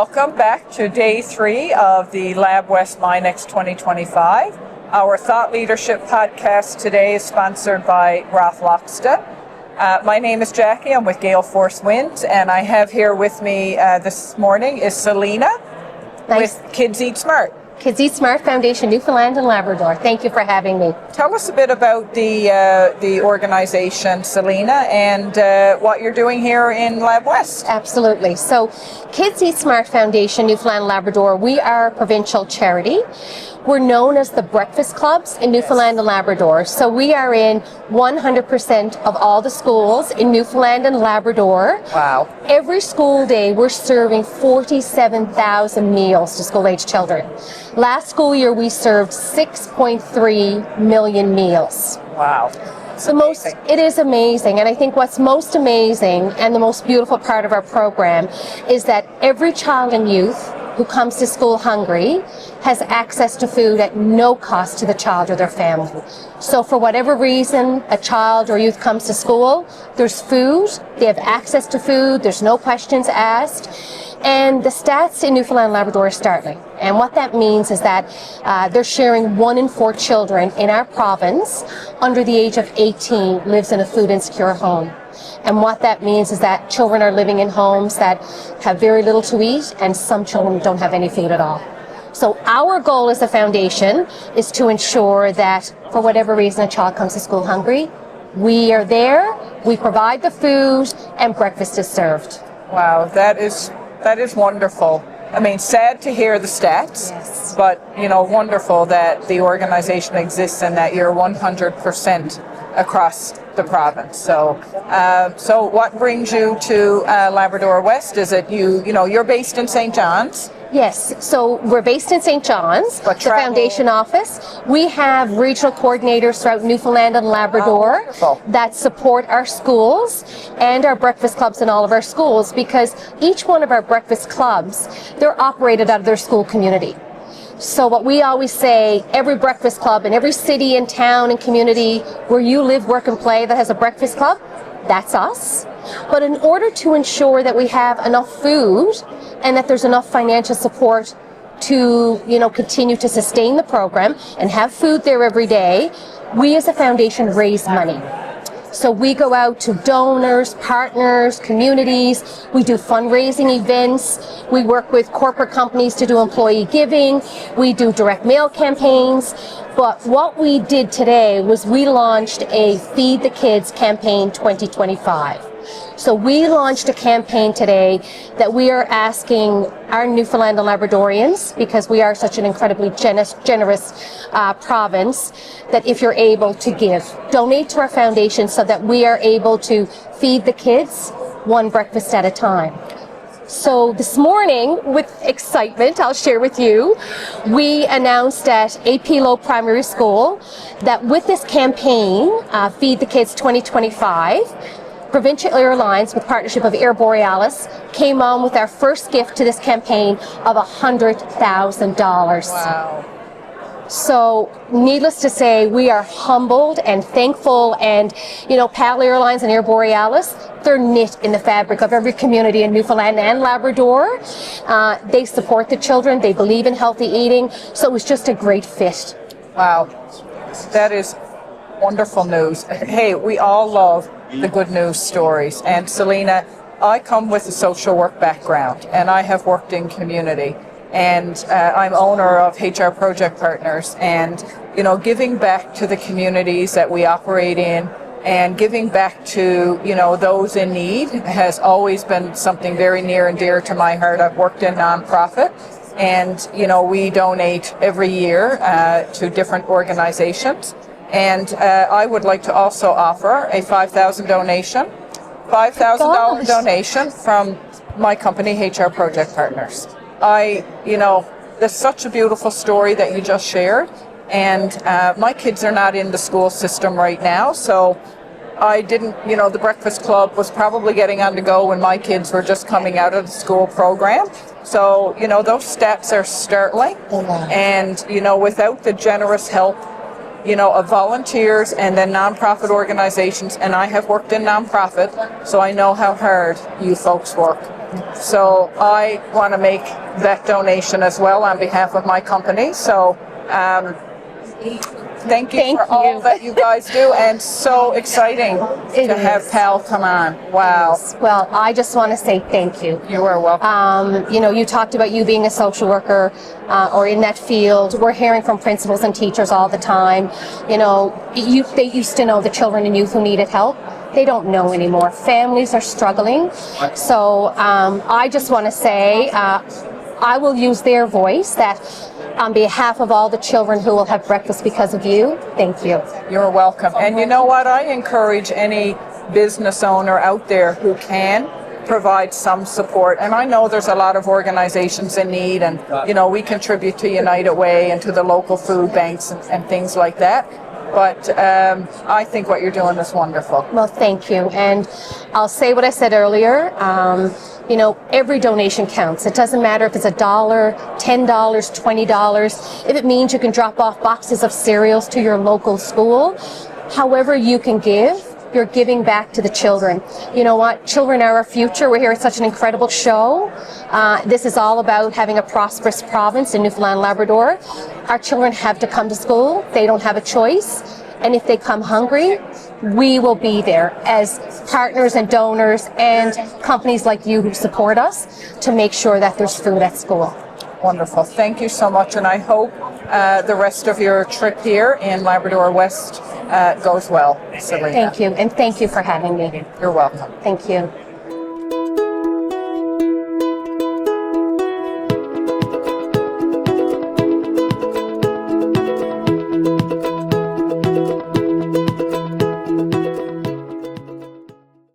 Welcome back to day 3 of the Lab West MyNext 2025. Our Thought Leadership podcast today is sponsored by Roth Lockstead. My name is Jackie. I'm with Gale Force Winds, and I have here with me this morning is Celina with Kids Eat Smart. Kids Eat Smart Foundation, Newfoundland and Labrador. Thank you for having me. Tell us a bit about the organization, Celina, and what you're doing here in Lab West. Absolutely. So, Kids Eat Smart Foundation, Newfoundland and Labrador, we are a provincial charity. We're known as the breakfast clubs in Newfoundland and Labrador. So we are in 100% of all the schools in Newfoundland and Labrador. Wow. Every school day, we're serving 47,000 meals to school-age children. Last school year, we served 6.3 million meals. Wow. It is amazing, and I think what's most amazing and the most beautiful part of our program is that every child and youth who comes to school hungry has access to food at no cost to the child or their family. So for whatever reason a child or youth comes to school, there's food, they have access to food, there's no questions asked. And the stats in Newfoundland and Labrador are startling. And what that means is that they're sharing 1 in 4 children in our province under the age of 18 lives in a food insecure home. And what that means is that children are living in homes that have very little to eat, and some children don't have any food at all. So our goal as a foundation is to ensure that for whatever reason a child comes to school hungry, we are there, we provide the food, and breakfast is served. Wow, that is wonderful. I mean, sad to hear the stats, yes, but wonderful that the organization exists and that you're 100% across the province. So what brings you to Labrador West? Is it you're based in St. John's? Yes, so we're based in St. John's, the foundation office. We have regional coordinators throughout Newfoundland and Labrador that support our schools and our breakfast clubs in all of our schools, because each one of our breakfast clubs, they're operated out of their school community. So what we always say, every breakfast club in every city and town and community where you live, work, and play that has a breakfast club, that's us. But in order to ensure that we have enough food and that there's enough financial support to, continue to sustain the program and have food there every day, we as a foundation raise money. So we go out to donors, partners, communities. We do fundraising events. We work with corporate companies to do employee giving. We do direct mail campaigns. But what we did today was we launched a Feed the Kids campaign 2025. So we launched a campaign today that we are asking our Newfoundland and Labradorians, because we are such an incredibly generous province, that if you're able to donate to our foundation so that we are able to feed the kids one breakfast at a time. So this morning, with excitement, I'll share with you, we announced at AP Low Primary School that with this campaign, Feed the Kids 2025, Provincial Airlines, with partnership of Air Borealis, came on with our first gift to this campaign of $100,000. Wow. So, needless to say, we are humbled and thankful, and, PAL Airlines and Air Borealis, they're knit in the fabric of every community in Newfoundland and Labrador. They support the children, they believe in healthy eating, so it was just a great fit. Wow, that is wonderful news. Hey, we all love the good news stories. And Celina, I come with a social work background, and I have worked in community, and I'm owner of HR Project Partners, and giving back to the communities that we operate in and giving back to those in need has always been something very near and dear to my heart. I've worked in nonprofit, and we donate every year to different organizations. And I would like to also offer a $5,000 donation from my company, HR Project Partners. There's such a beautiful story that you just shared, and my kids are not in the school system right now, so I didn't, the Breakfast Club was probably getting on to go when my kids were just coming out of the school program. So, those stats are startling, and, without the generous help of volunteers and then nonprofit organizations, and I have worked in nonprofit, so I know how hard you folks work. So I want to make that donation as well on behalf of my company. So thank you for all that you guys do, and so exciting to have Pal come on. Wow. Well, I just want to say thank you. You are welcome. You know, you talked about you being a social worker or in that field. We're hearing from principals and teachers all the time. You know, they used to know the children and youth who needed help. They don't know anymore. Families are struggling. So I just want to say I will use their voice that on behalf of all the children who will have breakfast because of you, thank you. You're welcome. And you know what? I encourage any business owner out there who can provide some support. And I know there's a lot of organizations in need, and you know, we contribute to United Way and to the local food banks and things like that. But I think what you're doing is wonderful. Well, thank you. And I'll say what I said earlier. You know, every donation counts. It doesn't matter if it's $1, $10, $20. If it means you can drop off boxes of cereals to your local school, however you can give, you're giving back to the children. You know what? Children are our future. We're here at such an incredible show. This is all about having a prosperous province in Newfoundland and Labrador. Our children have to come to school. They don't have a choice. And if they come hungry, we will be there as partners and donors and companies like you who support us to make sure that there's food at school. Wonderful. Thank you so much. And I hope the rest of your trip here in Labrador West goes well, Celina. Thank you. And thank you for having me. You're welcome. Thank you.